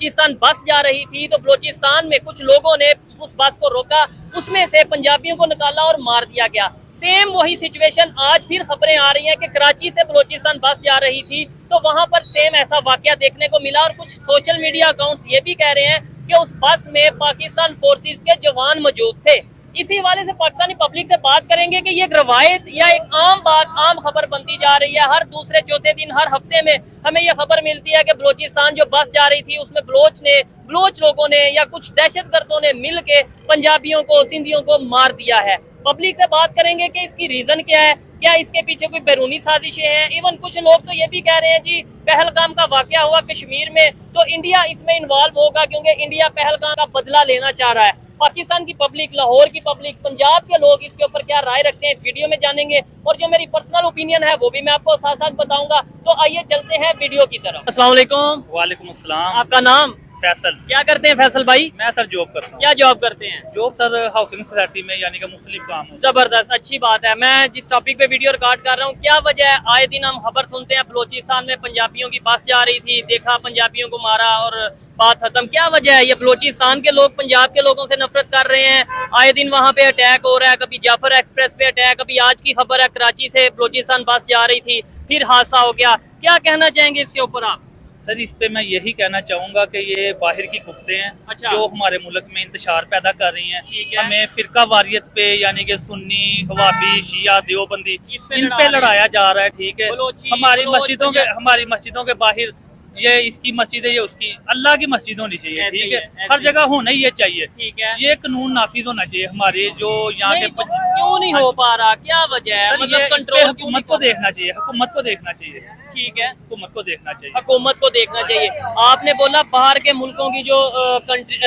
बलूचिस्तान बस जा रही थी तो बलूचिस्तान में कुछ लोगों ने उस बस को रोका, उसमें से पंजाबियों को निकाला और मार दिया गया। सेम वही सिचुएशन आज फिर खबरें आ रही हैं कि कराची से बलूचिस्तान बस जा रही थी तो वहां पर सेम ऐसा वाकया देखने को मिला और कुछ सोशल मीडिया अकाउंट्स ये भी कह रहे हैं कि उस बस में पाकिस्तान फोर्सेस के जवान मौजूद थे। इसी हवाले से पाकिस्तानी पब्लिक से बात करेंगे कि ये एक रवायत या एक आम बात, आम खबर बनती जा रही है। हर दूसरे चौथे दिन, हर हफ्ते में हमें ये खबर मिलती है कि बलूचिस्तान जो बस जा रही थी उसमें बलोच लोगों ने या कुछ दहशतगर्दों ने मिल के पंजाबियों को, सिंधियों को मार दिया है। पब्लिक से बात करेंगे कि इसकी रीजन क्या है, क्या इसके पीछे कोई बैरूनी साजिशें हैं। इवन कुछ लोग तो ये भी कह रहे हैं जी पहलगाम का वाकया हुआ कश्मीर में तो इंडिया इसमें इन्वॉल्व होगा क्योंकि इंडिया पहलगाम का बदला लेना चाह रहा है। पाकिस्तान की पब्लिक, लाहौर की पब्लिक, पंजाब के लोग इसके ऊपर क्या राय रखते हैं इस वीडियो में जानेंगे और जो मेरी पर्सनल ओपिनियन है वो भी मैं आपको साथ साथ बताऊंगा। तो आइए चलते हैं वीडियो की तरफ। अस्सलाम वालेकुम। वालेकुम अस्सलाम। आपका नाम? फैसल। क्या करते हैं फैसल भाई? मैं सर जॉब करता हूँ। क्या जॉब करते हैं? जॉब सर हाउसिंग सोसाइटी में, यानी कि मुख्तलिफ काम होता जबरदस्त, अच्छी बात है। मैं जिस टॉपिक पे वीडियो रिकॉर्ड कर रहा हूँ, क्या वजह है आए दिन हम खबर सुनते हैं बलूचिस्तान में पंजाबियों की बस जा रही थी, देखा पंजाबियों को मारा और बात खत्म। क्या वजह है? ये बलूचिस्तान के लोग पंजाब के लोगों से नफरत कर रहे हैं, आए दिन वहाँ पे अटैक हो रहा है, कभी जाफर एक्सप्रेस पे अटैक, कभी आज की खबर है कराची से बलूचिस्तान बस जा रही थी फिर हादसा हो गया। क्या कहना चाहेंगे इसके ऊपर आप? सर इस पे मैं यही कहना चाहूंगा कि ये बाहर की कुफ्ते हैं। अच्छा। जो हमारे मुल्क में इंतशार पैदा कर रही हैं। ठीक है। हमें फिरका वारियत पे, यानी कि सुन्नी, हवाबी, शिया, देवबंदी, इस पे इन पे लड़ाया जा रहा है। ठीक है। बलोची, हमारी बलोच, हमारी मस्जिदों के बाहर ये इसकी मस्जिद है, ये उसकी, अल्लाह की मस्जिद होनी चाहिए। ऐसे ठीक ही है। है, हर ऐसे जगह होना ही ये चाहिए। ठीक है। ये कानून नाफिज होना चाहिए हमारे जो यहाँ नहीं, के। तो क्यों नहीं हो पा रहा? क्या वजह है? सर मतलब ये कंट्रोल हुकूमत को देखना चाहिए, हुकूमत को देखना चाहिए, ठीक है, हुकूमत को देखना चाहिए। हुकूमत को देखना चाहिए। आपने बोला बाहर के मुल्कों की जो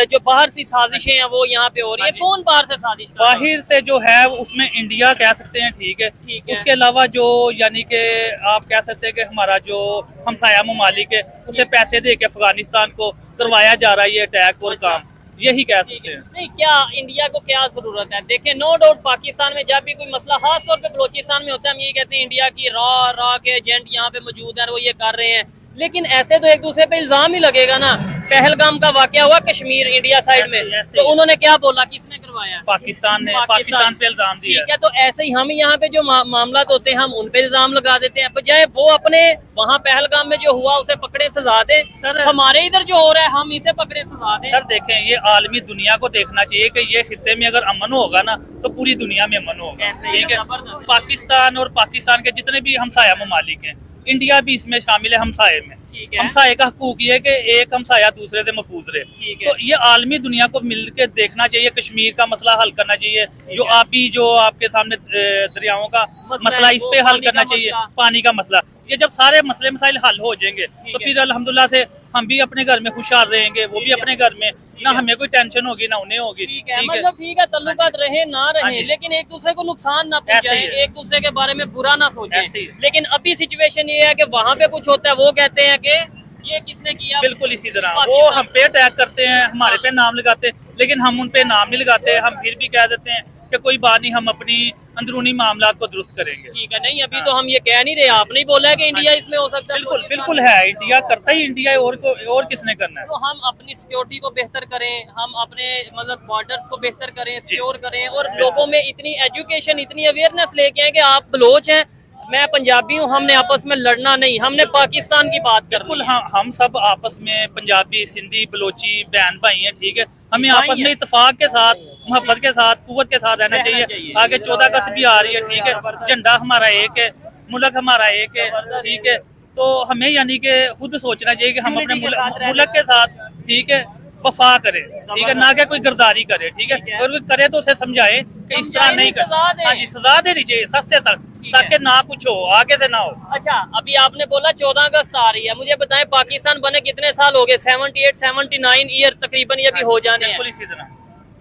जो बाहर से साजिशें हैं वो यहाँ पे हो रही है। हाँ जी। कौन बाहर से साजिश कर रहा है? बाहर से जो है उसमें इंडिया कह सकते हैं। ठीक है। ठीक है। उसके अलावा जो, यानी कि आप कह सकते हैं कि हमारा जो हमसाया ममालिक है उसे पैसे दे के अफगानिस्तान को करवाया जा रहा है ये अटैक और अच्छा। काम, यही कह ठीक सकते है। हैं। नहीं, क्या इंडिया को क्या जरूरत है? देखें, नो डाउट पाकिस्तान में जब भी कोई मसला खास तौर पे बलूचिस्तान में होता है, हम ये कहते हैं इंडिया की रॉ के एजेंट यहाँ पे मौजूद है, वो ये कर रहे हैं। लेकिन ऐसे तो एक दूसरे पे इल्जाम ही लगेगा ना। पहलगाम का वाकया हुआ कश्मीर इंडिया साइड में, ऐसे तो ही। उन्होंने क्या बोला? किसने करवाया? पाकिस्तान ने पाकिस्तान पे इल्जाम दिया। ठीक है। तो ऐसे ही हम यहाँ पे जो मामला होते हैं हम उन पे इल्जाम लगा देते हैं, बजाय वो अपने वहाँ पहलगाम में जो हुआ उसे पकड़े सजा दे। सर हमारे इधर जो हो रहा है हम इसे पकड़े सजा दें। सर देखें, ये आलमी दुनिया को देखना चाहिए कि ये खित्ते में अगर अमन होगा ना तो पूरी दुनिया में अमन होगा। ऐसे ही ठीक है। जबरदस्त। पाकिस्तान और पाकिस्तान के जितने भी हमसाया ममालिक हैं, इंडिया भी इसमें शामिल है हमसाये में। ठीक है। हमसाये का हकूक ये है कि एक हमसाया दूसरे से महफूज रहे। ठीक है। तो ये आलमी दुनिया को मिलकर देखना चाहिए, कश्मीर का मसला हल करना चाहिए। जो आपी जो आपके सामने दरियाओं का मसला, इस पे हल करना चाहिए, पानी का मसला। ये जब सारे मसले मसाइल हल हो जाएंगे तो फिर अल्हम्दुलिल्लाह से हम भी अपने घर में खुशहाल रहेंगे, वो भी अपने घर में, ना हमें कोई टेंशन होगी ना उन्हें होगी। ठीक है, मतलब ठीक है, तल्लुकात रहे ना हाँ रहे, जी। लेकिन एक दूसरे को नुकसान ना ऐसे ही पहुंचाएं, है। एक दूसरे के बारे में बुरा ना ऐसे ही सोचें। है। लेकिन अभी सिचुएशन ये है कि वहाँ पे कुछ होता है वो कहते हैं कि ये किसने किया। बिल्कुल इसी तरह वो हम पे अटैक करते हैं, हमारे पे नाम लगाते हैं, लेकिन हम उन पे नाम नहीं लगाते। हम फिर भी कह देते हैं कि कोई बात नहीं, हम अपनी अंदरूनी मामला को दुरुस्त करेंगे। ठीक है। नहीं, अभी तो हम ये कह नहीं रहे, आपने ही बोला है कि इंडिया इसमें हो सकता है। बिल्कुल बिल्कुल है, इंडिया करता ही इंडिया है, और किसने करना है। तो हम अपनी सिक्योरिटी को बेहतर करें, हम अपने मतलब बॉर्डर्स को बेहतर करें, सिक्योर करें और लोगों में इतनी एजुकेशन, इतनी अवेयरनेस लेके आए कि आप बलोच हैं, मैं पंजाबी हूँ, हमने आपस में लड़ना नहीं, हमने पाकिस्तान की बात करनी बिल्कुल। है। हम सब आपस में पंजाबी, सिंधी, बलोची बहन भाई हैं। ठीक है। हमें भाई आपस में हैं। इत्तेफाक के साथ, मोहब्बत के साथ, कुव्वत के साथ रहना चाहिए। आगे 14 अगस्त भी आ रही है। ठीक है। झंडा हमारा एक है, मुल्क हमारा एक है। ठीक है। तो हमें यानी कि खुद सोचना चाहिए कि हम अपने Unity के साथ रहना मुल्क के साथ, ठीक है, वफा करे। ठीक है। ना कि कोई गरदारी करे। ठीक है। ठीक है। और कोई करे तो उसे समझाए कि इस तरह नहीं सजा कर। दे। हाँ जी, सजा देनी चाहिए सख्त से सख्त, ठीक है। ताकि ना कुछ हो, आगे से ना हो। अच्छा, अभी आपने बोला 14 अगस्त आ रही है, मुझे बताएं पाकिस्तान बने कितने साल हो गए? 78 79 ईयर तकरीबन ये भी हो जाने हैं। बिल्कुल इसी तरह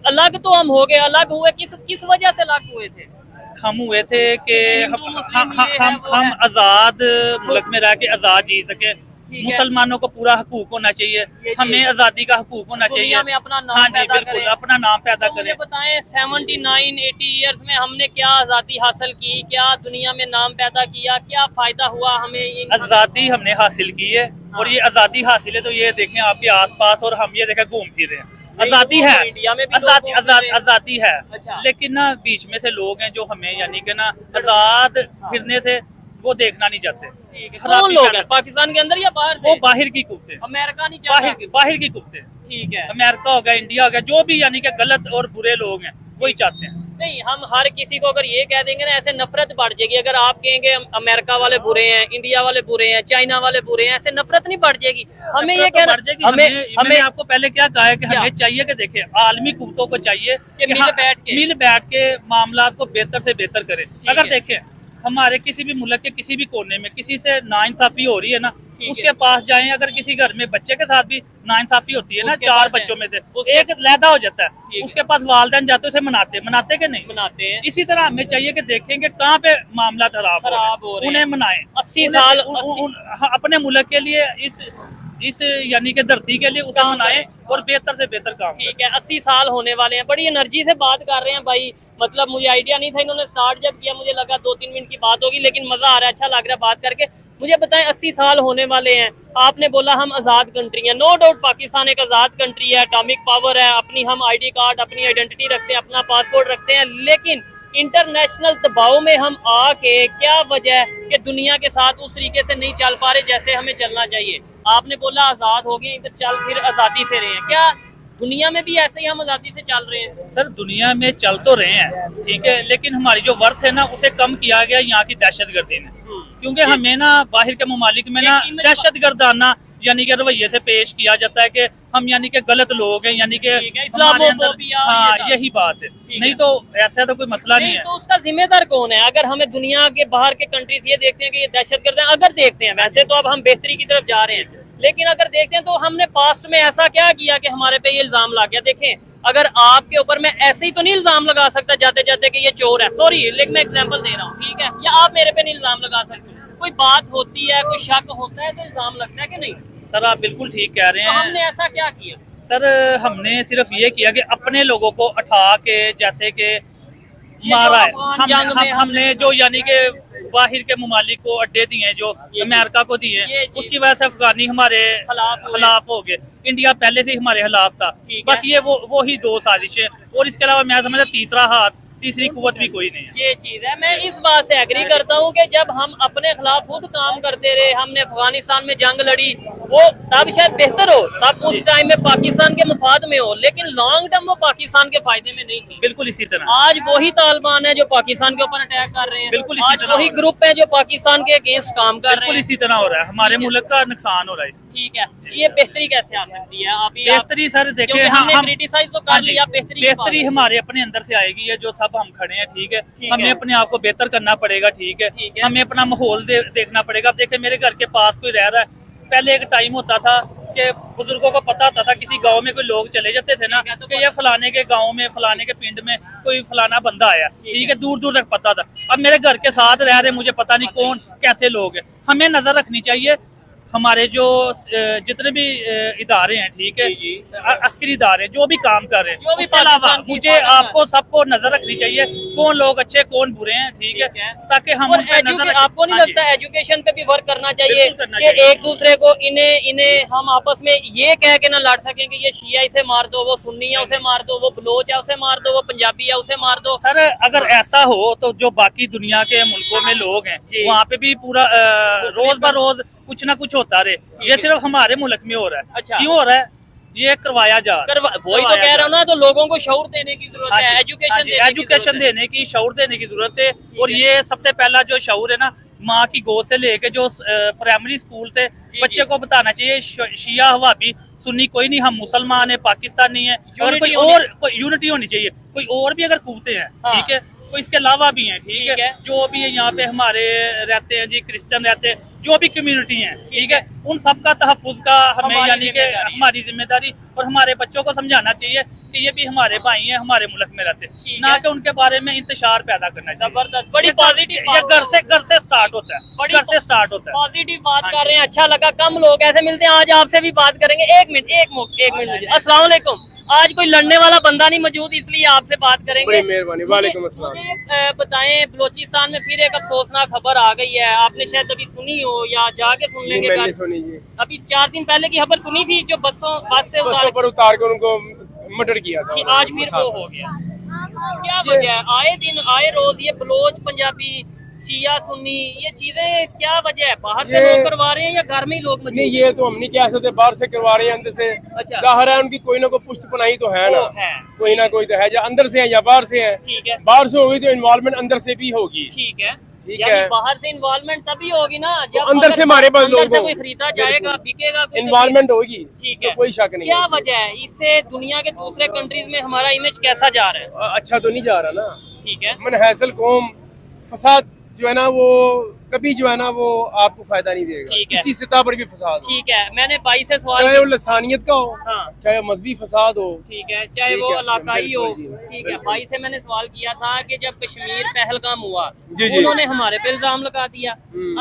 अलग तो हम हो गए, अलग हुए किस वजह से अलग हुए थे? हम हुए थे कि हिंदू मुस्लिम ये है, वो हम है। आजाद मुल्क में रह के आजाद जी सके, है। मुसलमानों को पूरा हकूक होना चाहिए, हमें आजादी का हकूक होना चाहिए। दुनिया में अपना नाम हाँ जी पैदा बिल्कुल, करें। अपना नाम पैदा तो मुझे करें। बताएं 79-80 ईयर्स में हमने क्या आजादी हासिल की, क्या दुनिया में नाम पैदा किया, क्या फायदा हुआ हमें? आजादी हमने हासिल की है, और ये आजादी हासिल है तो ये देखें आपके आसपास, और हम ये देखें घूम फिर रहे हैं। आजादी है, इंडिया में भी आजादी लोग घूम फिर रहे हैं। आजादी है, अच्छा। लेकिन ना बीच में से लोग हैं जो हमें यानी कि ना आजाद फिरने से वो देखना नहीं चाहते। ठीक है। खराबी कौन लोग पैदा- हैं, पाकिस्तान के अंदर या बाहर वो से? बाहर की कुत्ते, अमेरिका नहीं चाहता? बाहर की कुत्ते, ठीक है। अमेरिका हो गया, इंडिया हो गया, जो भी यानी कि गलत और बुरे लोग हैं वही चाहते हैं। नहीं, हम हर किसी को अगर ये कह देंगे ना, ऐसे नफरत बढ़ जाएगी। अगर आप कहेंगे अमेरिका वाले बुरे हैं, इंडिया वाले बुरे हैं, चाइना वाले बुरे हैं, ऐसे नफरत नहीं बढ़ जाएगी। हमें ये तो कहना, बढ़ जाएगी। हमें मैंने आपको पहले क्या कहा है कि क्या? हमें चाहिए कि देखिए आलमी कुत्तों को चाहिए कि मिल बैठ के मामला को बेहतर से बेहतर करें। अगर है। देखें हमारे किसी भी मुल्क के किसी भी कोने में किसी से नाइंसाफी हो रही है ना, ठीक उसके है। पास जाएं। अगर किसी घर में बच्चे के साथ भी नाइंसाफी होती है ना, उसके 4 पास बच्चों में से उसके- एक लैदा हो जाता ठीक है, है। उसके पास वालिदैन जाते हैं, उसे मनाते कि नहीं बनाते हैं। इसी तरह हमें चाहिए कि देखेंगे कहाँ पे मामला खराब हो रहे हैं। उन्हें मनाएं। 80 साल अपने मुल्क के लिए इस यानी कि धरती के लिए उसे काम मनाएं करें। और बेहतर से बेहतर काम ठीक है। 80 साल होने वाले हैं, बड़ी एनर्जी से बात कर रहे हैं भाई। मतलब मुझे आइडिया नहीं था, इन्होंने स्टार्ट जब किया मुझे लगा 2-3 मिनट की बात होगी, लेकिन मजा आ रहा है, अच्छा लग रहा है बात करके। मुझे बताएं 80 साल होने वाले हैं, आपने बोला हम आजाद कंट्री है। नो डाउट पाकिस्तान एक आजाद कंट्री है, एटॉमिक पावर है, अपनी हम आईडी कार्ड, अपनी आइडेंटिटी रखते हैं, अपना पासपोर्ट रखते हैं, लेकिन इंटरनेशनल दबाव में हम आके क्या वजह है कि दुनिया के साथ उस तरीके से नहीं चल पा रहे जैसे हमें चलना चाहिए? आपने बोला आजाद हो गए, इधर चल फिर आजादी से रहे हैं, क्या दुनिया में भी ऐसे ही हम आजादी से चल रहे हैं? सर दुनिया में चल तो रहे हैं ठीक है, लेकिन हमारी जो वर्थ है ना उसे कम किया गया यहाँ की दहशतगर्दी ने। क्योंकि हमें ना बाहर के ममालिक में ना दहशतगर्दाना यानी कि रवैये से पेश किया जाता है कि हम यानी कि गलत लोग हैं, यानी कि हमारे अंदर हाँ यही बात है। नहीं तो ऐसा तो कोई मसला नहीं है। तो उसका जिम्मेदार कौन है? अगर हमें दुनिया के बाहर के कंट्रीज ये देखते हैं कि ये दहशतगर्द हैं, अगर देखते हैं, वैसे तो अब हम बेहतरी की तरफ जा रहे हैं, लेकिन अगर देखते हैं तो हमने पास्ट में ऐसा क्या किया कि हमारे पे ये इल्जाम लग गया? देखें, अगर आपके ऊपर मैं ऐसे ही तो नहीं इल्जाम लगा सकता जाते जाते कि ये चोर है, सॉरी लेकिन मैं एग्जांपल दे रहा हूँ, ठीक है, या आप मेरे पे नहीं इल्जाम लगा सकते। कोई बात होती है, कोई शक होता है तो इल्जाम लगता है कि नहीं? सर आप बिल्कुल ठीक कह रहे तो हैं। हमने ऐसा क्या किया? सर हमने सिर्फ ये किया कि अपने लोगों को उठा के जैसे कि मारा है। हमने जो यानी कि बाहर के ममालिक को अड्डे दिए जो अमेरिका को दिए, उसकी वजह से अफगानी हमारे खिलाफ हो गए। इंडिया पहले से ही हमारे खिलाफ था। बस ये वो ही 2 साजिशें, और इसके अलावा मैं समझता तीसरा हाथ, तीसरी कुव्वत भी कोई नहीं है। ये चीज है, मैं इस बात से एग्री करता हूँ कि जब हम अपने खिलाफ खुद काम करते रहे, हमने अफगानिस्तान में जंग लड़ी, वो तब शायद बेहतर हो, तब उस टाइम में पाकिस्तान के मुफाद में हो, लेकिन लॉन्ग टर्म वो पाकिस्तान के फायदे में नहीं थी। बिल्कुल इसी तरह आज वही तालिबान है जो पाकिस्तान के ऊपर अटैक कर रहे हैं, बिल्कुल इसी आज तरह वही ग्रुप है जो पाकिस्तान के अगेंस्ट काम कर रहे बिल्कुल हैं। इसी तरह हो रहा है, हमारे मुल्क का नुकसान हो रहा है। ठीक है, ये बेहतरी कैसे आ सकती है? बेहतरी सर देखिए, हमने क्रिटिसाइज तो कर लिया, बेहतरी हमारे अपने अंदर से आएगी है, जो सब हम खड़े हैं ठीक है, हमें अपने आप को बेहतर करना पड़ेगा ठीक है, हमें अपना माहौल देखना पड़ेगा। अब देखिए मेरे घर के पास कोई रह रहा है, पहले एक टाइम होता था कि बुजुर्गों को पता होता था, किसी गांव में कोई लोग चले जाते थे ना कि ये फलाने के गांव में फलाने के पिंड में कोई फलाना बंदा आया ठीक है, दूर दूर तक पता था। अब मेरे घर के साथ रह रहे, मुझे पता नहीं कौन कैसे लोग हैं। हमें नजर रखनी चाहिए हमारे जो जितने भी इदारे हैं ठीक है, अस्करी इदारे जो भी काम कर रहे हैं, उसके अलावा मुझे आपको सबको नजर रखनी चाहिए कौन लोग अच्छे कौन बुरे हैं ठीक है, ताकि हम उन पे नजर रखें। आपको नहीं लगता एजुकेशन पे भी वर्क करना चाहिए कि एक दूसरे को इन्हें हम आपस में ये कह के ना लड़ सकें कि ये शिया इसे मार दो, वो सुन्नी है उसे मार दो, वो बलोच है उसे मार दो, वो पंजाबी है उसे मार दो? सर अगर ऐसा हो तो जो बाकी दुनिया के मुल्कों में लोग हैं वहाँ पे भी पूरा रोज ब रोज कुछ ना कुछ होता रहे, ये सिर्फ हमारे मुल्क में हो रहा है। अच्छा। क्यों हो रहा है? ये करवाया जा रहा है। वही तो कह रहा हूँ ना, तो लोगों को शऊर देने की जरूरत है, एजुकेशन देने की, शऊर देने की जरूरत है। और ये सबसे पहला जो शऊर है ना, माँ की गोद से लेके जो प्राइमरी स्कूल से बच्चे को बताना चाहिए शिया वहाबी सुन्नी कोई नहीं, हम मुसलमान है, पाकिस्तानी है, और कोई और यूनिटी होनी चाहिए। कोई और भी अगर कूदते हैं ठीक है, कोई इसके अलावा भी हैं ठीक है, जो भी यहाँ पे हमारे रहते हैं जी, क्रिश्चियन रहते हैं, जो भी कम्युनिटी है ठीक है, उन सबका तहफ़्फ़ुज़ का हमें यानी कि हमारी जिम्मेदारी, और हमारे बच्चों को समझाना चाहिए कि ये भी हमारे भाई हैं, हमारे मुल्क में रहते हैं, ठीक ना है। कि उनके बारे में इंतशार पैदा करना चाहिए। जबरदस्त, बड़ी पॉजिटिव ये घर से स्टार्ट होता है, घर से स्टार्ट होता है। पॉजिटिव बात हाँ कर रहे हैं, अच्छा लगा। कम लोग ऐसे मिलते हैं, आज आपसे भी बात करेंगे। एक मिनट मुझे। अस्सलाम वालेकुम। आज कोई लड़ने वाला बंदा नहीं मौजूद, इसलिए आपसे बात करेंगे। बड़ी मेहरबानी। वालेकुम अस्सलाम। मुझे बताएं, बलोचिस्तान में फिर एक अफसोसनाक खबर आ गई है, आपने शायद अभी सुनी हो या जाके सुन लेंगे मैंने कल। सुनी जी, अभी 4 दिन पहले की खबर सुनी थी, जो बस से बसों पर उतार कर उनको मर्डर किया था। आज फिर वो हो गया। क्या वजह है? आए दिन आए रोज ये बलोच पंजाबी शिया सुन्नी ये चीजें, क्या वजह है? बाहर से लोग करवा रहे हैं या घर में ही लोग मौजूद नहीं, हैं? ये तो हम नहीं कह सकते, बाहर से करवा रहे हैं, अंदर से। अच्छा। जाहिर है उनकी कोई ना कोई पुष्ट पनाही तो है ना, वो है। कोई ना कोई तो है, या अंदर से है या बाहर से है। ठीक है, बाहर से होगी तो इन्वॉल्वमेंट अंदर से भी होगी। ठीक है। ठीक यानी है। बाहर से इन्वॉल्वमेंट तभी होगी ना जब अंदर से हमारे पास अंदर लोग से हों। कोई खरीदा जाएगा, बिकेगा कोई तो इन्वॉल्वमेंट होगी, ठीक इसमें है। कोई शक नहीं क्या है। वजह है? इससे दुनिया के दूसरे कंट्रीज में हमारा इमेज कैसा जा रहा है? अच्छा तो नहीं जा रहा ना। ठीक है, मनहसल कौम, फसाद जो है ना वो कभी जो है ना वो आपको फायदा नहीं देगा, ठीक है। किसी सतह पर भी फसाद हो, ठीक है। मैंने भाई से सवाल चाहे वो लसानियत का हो, हाँ चाहे मजहबी फसाद हो। ठीक है, चाहे ठीक वो है, इलाकाई हो। बिल्कुल जी, ठीक है, बिल्कुल। भाई से मैंने सवाल किया था कि जब कश्मीर पहलगाम हुआ, जी, जी। उन्होंने हमारे पे इल्जाम लगा दिया,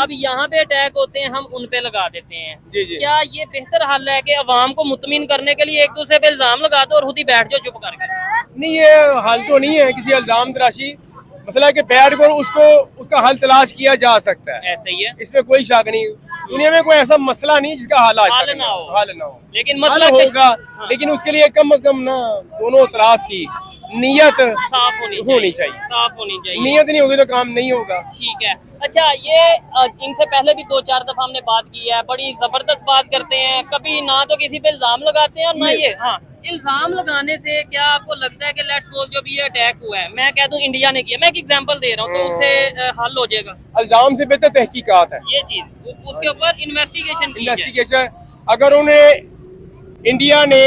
अब यहाँ पे अटैक होते हैं, हम उन पे लगा देते हैं। जी, जी। क्या ये बेहतर हल है कि अवाम को मुतमिन करने के लिए एक दूसरे पे इल्जाम लगा दो और खुद ही बैठ जाओ चुप करके? नहीं, ये हल तो नहीं है किसी इल्जाम तराशी, मसला है कि बैठ कर उसको उसका हल तलाश किया जा सकता है, ऐसे ही है, इसमें कोई शक नहीं। दुनिया में कोई ऐसा मसला नहीं जिसका हल आज हल तक ना हो। हल ना हो। लेकिन हल मसला होगा, हाँ, लेकिन उसके लिए कम से कम ना दोनों तरफ की नीयत साफ होनी होनी चाहिए, चाहिए। साफ होनी चाहिए। नीयत नहीं होगी तो काम नहीं होगा। ठीक है। अच्छा, ये इनसे पहले भी 2-4 दफा हमने बात की है, बड़ी जबरदस्त बात करते हैं, कभी ना तो किसी पे इल्जाम लगाते हैं और ना ये। हाँ, इल्जाम लगाने से क्या आपको लगता है कि लेट्स सपोज जो भी ये अटैक हुआ है, मैं कह दूं इंडिया ने किया, मैं एक एग्जांपल दे रहा हूँ, तो उससे हल हो जाएगा इल्जाम से बेहतर तहकीकात है, ये चीज, उसके ऊपर इन्वेस्टिगेशन की जाए। इन्वेस्टिगेशन। अगर उन्हें इंडिया ने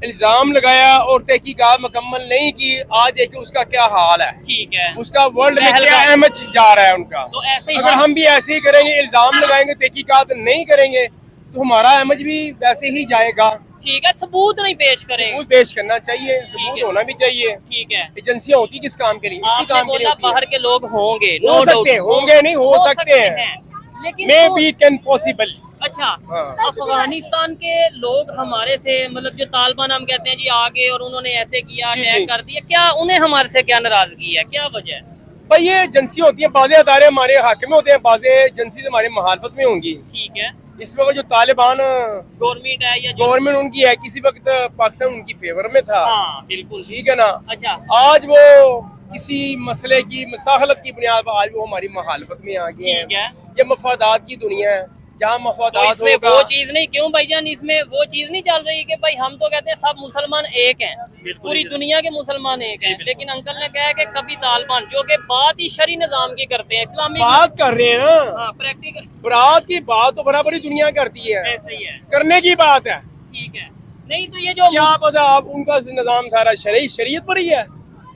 इल्जाम लगाया और तहकीकात मुकम्मल नहीं की, आज देखिए उसका क्या हाल है, ठीक है, उसका वर्ल्ड में पहलगाम। क्या इमेज जा रहा है उनका। तो ऐसे ही अगर हम भी ऐसे ही करेंगे, इल्जाम लगाएंगे, तहकीकात नहीं करेंगे, तो हमारा इमेज भी वैसे ही जाएगा। ठीक है, सबूत नहीं पेश करेंगे। सबूत पेश करना चाहिए, ठीक सबूत है। होना भी चाहिए। ठीक है, एजेंसियां होती किस काम के लिए? इसी आपने काम के लिए बोला होती है। बाहर के लोग होंगे, हो no doubt। सकते हैं, होंगे नहीं, हो सकते हैं, लेकिन मे तो- बी इट कैन पॉसिबल। अच्छा, हाँ। अफगानिस्तान के लोग हमारे से, मतलब जो तालिबान हम कहते हैं जी आगे और उन्होंने ऐसे किया, जी, अटैक जी। कर दिया, क्या उन्हें हमारे से क्या नाराजगी है, क्या वजह है? भाई ये एजेंसी होती है, बाज़े अदारे हमारे हक में होते हैं, बाज़े एजेंसी हमारे मुखालफत में होंगी। ठीक है, इस वक्त जो तालिबान गवर्नमेंट है या जो, गवर्नमेंट उनकी है, किसी वक्त पाकिस्तान उनकी फेवर में था, हाँ बिल्कुल। ठीक है ना। अच्छा, आज वो किसी मसले की मसाहलत की बुनियाद पर आज वो हमारी मुखालफत में आ गए ठीक हैं। है, ये मफादात की दुनिया है, जहाँ तो मफादात इसमें होगा। वो चीज नहीं, क्यों भाईजान, इसमें वो चीज नहीं चल रही कि भाई हम तो कहते हैं सब मुसलमान एक हैं, बिल्कुल पूरी ही दुनिया के मुसलमान एक हैं, बिल्कुल। लेकिन अंकल ने कहा है कि कभी तालिबान जो कि बात ही शरी निजाम की करते हैं, इस्लामिक, बात कर रहे हैं ना, हाँ प्रैक्टिकल बरात की बात तो बराबरी दुनिया करती है, ऐसे ही है। करने की बात है। ठीक है, नहीं तो ये जो क्या पता आप उनका निजाम सारा शरीयत पर ही है।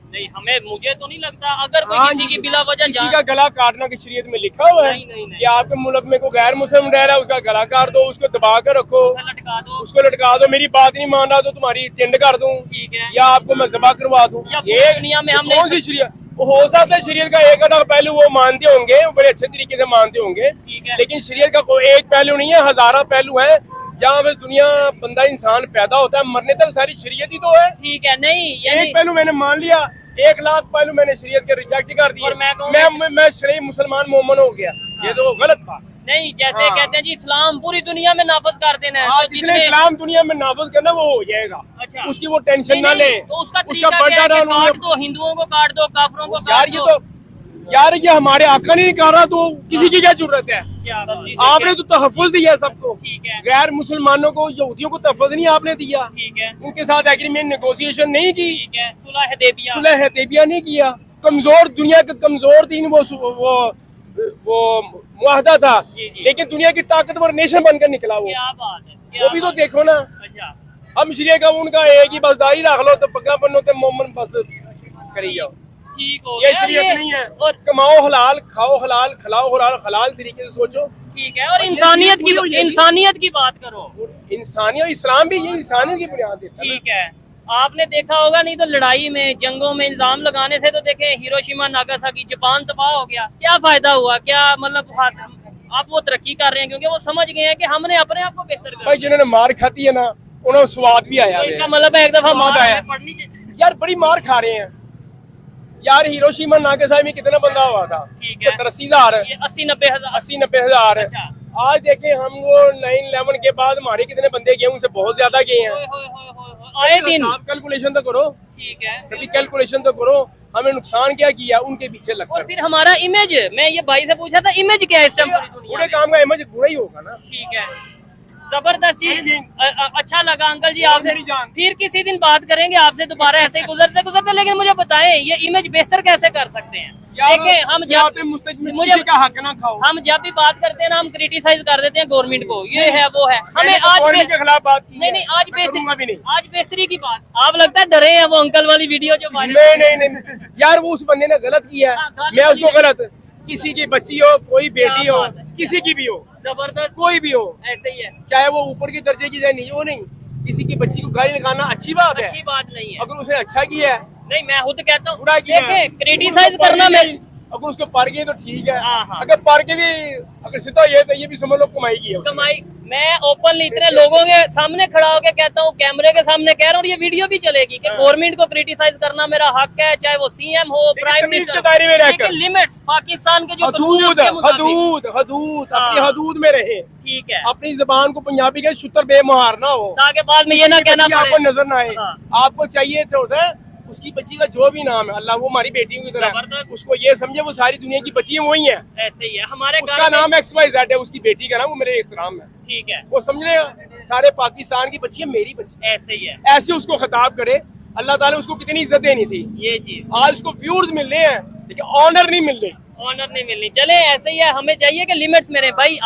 नहीं, हमें, मुझे तो नहीं लगता, अगर कोई हाँ किसी जी, की बिला वजह किसी का गला काटना की शरीयत में लिखा हुआ है। नहीं, या आपके मुल्क में कोई गैर मुस्लिम रह रहा है, उसका गला काट दो, उसको दबा कर रखो, उसे लटका दो, उसको लटका दो, मेरी बात नहीं मान रहा तो तुम्हारी टिंड कर दूं, ठीक है, या आपको मैं जबा करवा दूं। या ये पूरी दुनिया में हम कौन नहीं सी शरीयत? वो हो सकता है शरीयत का एक आधा पहलू वो मानते होंगे, वो बड़े अच्छे तरीके से मानते होंगे, ठीक है, लेकिन शरीयत का कोई एक पहलू नहीं है, हजारों पहलू है। जहाँ पे दुनिया बंदा इंसान पैदा होता है, मरने तक सारी शरीयत ही तो है। ठीक है, नहीं यानी एक पहलू मैंने मान लिया, 1 लाख पहलू मैंने शरीयत के रिजेक्ट कर दिए, और मैं कहूँ मैं शरीय मुसलमान मोमन हो गया, ये तो गलत था। नहीं, जैसे हाँ। कहते हैं जी इस्लाम पूरी दुनिया में नाफज कर देना है, आज तो जिसने जितने, इस्लाम दुनिया में नाफज करना वो हो जाएगा, अच्छा, उसकी वो टेंशन ना नहीं, ले, नहीं, तो उसका उसका तरीका क्या है पर्दा कि डालो। काट दो, हिंदुओं को काट दो, काफरों को यार काट ये दो। तो यार ये हमारे आका ने नहीं कर रहा, तो किसी की क्या जरूरत है? क्या बात है? आपने तो तहफ़्फ़ुज़ दिया सबको, ठीक है, गैर मुसलमानों को, यहूदियों को तहफ़्फ़ुज़ नहीं आपने दिया, ठीक है, उनके साथ एग्रीमेंट नेगोशिएशन नहीं की, ठीक है, सुलह हुदैबिया, सुलह हुदैबिया नहीं किया। कमजोर दुनिया का कमजोर दिन वो मुआहदा था, जी, जी। लेकिन दुनिया की ताकतवर नेशन बनकर निकला वो। क्या बात है, क्या वो भी तो बात है। देखो ना, अच्छा, हम शरीय का उनका एक ही बसदारी रख लो तो पक्का बनो तो मोमन बस करी जाओ। ठीक हो ये गया शरीयत नहीं है। और कमाओ हलाल, खाओ हलाल, खिलाओ हलाल, हलाल तरीके से सोचो। ठीक है, और ये इंसानियत पूरी हो की जाएगी। इंसानियत की बात करो। इंसानियत, इस्लाम भी ये इंसानियत की बुनियाद देता है ना। ठीक है, आपने देखा होगा, नहीं तो लड़ाई में, जंगों में इल्जाम लगाने से तो देखें हिरोशिमा नागासाकी, जापान तबाह हो गया, क्या फायदा हुआ, क्या मतलब आप वो तरक्की कर रहे हैं क्योंकि वो समझ गए हैं कि हमने अपने आप को बेहतर कर भाई जिन्होंने मार खाती है ना उन्हें स्वाद भी आया इसका मतलब है एक दफा स्वाद मार आया हमें पड़नी चाहिए। यार बड़ी मार खा रहे हैं यार। हिरोशिमा नागासाकी में कितना बंदा हुआ था? ठीक है। 70-80 हजार, ये 80-90 हजार 80-90 हजार। अच्छा। आज देखें हम वो 9/11 के बाद हमारे कितने बंदे गए, उनसे बहुत ज्यादा गए हैं। आए दिन कैलकुलेशन तो करो, ठीक है। कभी कैलकुलेशन तो करो, हमें नुकसान क्या किया उनके पीछे और लगकर। फिर हमारा इमेज, मैं ये भाई से पूछा था इमेज क्या है इस टाइम पूरी दुनिया पूरे में? काम का इमेज बुरा ही होगा ना। ठीक है, जबरदस्त जी। नहीं। अच्छा लगा अंकल जी और आपसे, मेरी जान। फिर किसी दिन बात करेंगे आपसे दोबारा ऐसे ही गुजरते गुजरते। लेकिन मुझे बताएं ये इमेज बेहतर कैसे कर सकते हैं? देखें हम मुझे का हक ना खाओ। हम जब भी बात करते हैं ना, हम क्रिटिसाइज कर देते हैं गवर्नमेंट को, ये है वो है। हमें आज गवर्नमेंट के खिलाफ बात की नहीं है। नहीं, आज मैं करूंगा भी नहीं। आज बेहतरी की बात। आप लगता है डरे हैं वो अंकल वाली वीडियो जो वायरल नहीं यार, वो उस बंदे ने गलत किया है। हाँ, गलत मैं उसको किया। गलत, किसी की बच्ची हो, कोई बेटी क्या हो, बात है। किसी की भी हो, जबरदस्त, कोई भी हो, ऐसे ही है। चाहे वो ऊपर की दर्जे की, चाहे नहीं, वो नहीं। किसी की बच्ची को गाली लगाना अच्छी बात है अच्छी बात नहीं है। अगर उसने अच्छा किया है। नहीं, मैं खुद कहता हूँ, बुरा किया है। देखें क्रिटिसाइज करना मेरे, अगर उसको पार गए तो ठीक है। हाँ, हाँ। अगर पार के भी अगर सीधा ये तो ये भी समझ लो कमाई की है उसने। कमाई। मैं ओपनली इतने लोगों के सामने खड़ा होकर कहता हूँ, कैमरे के सामने कह रहा हूँ, ये वीडियो भी चलेगी कि हाँ। गवर्नमेंट को क्रिटिसाइज करना मेरा हक है, चाहे वो सीएम हो, प्राइम तमीज मिनिस्टर, के दायरे में रहकर। लेकिन लिमिट्स पाकिस्तान के जो कानून है हदूद उसके मुताबिक। हदूद अपनी हाँ। हदूद में रहे। ठीक है, अपनी जबान को पंजाबी के शुतर बेमुहार ना हो, ताकि बाद में ये ना कहना बच्ची आपको पड़े। नजर ना आए। हाँ। आपको चाहिए तो होता है उसकी बच्ची का जो भी नाम है, अल्लाह वो हमारी बेटियों की तरह है। जबरदस्त। उसको ये समझे वो सारी दुनिया की बच्ची वही है। ऐसे ही है हमारे उसका घर में। नाम XYZ है, उसकी बेटी का नाम, वो मेरे एहतराम है। ठीक है, वो समझ रहे हैं, सारे पाकिस्तान की बच्ची है मेरी बच्ची। ऐसे ही है ऐसे उसको खिताब करे। अल्लाह ताला ने उसको कितनी इज्जत देनी थी। ये चीज, आज उसको व्यूज मिल रहे हैं लेकिन ऑनर नहीं मिल रहे। ऑनर नहीं मिलनी। चले ऐसे ही है, हमें चाहिए कि लिमिट्स मेरे भाई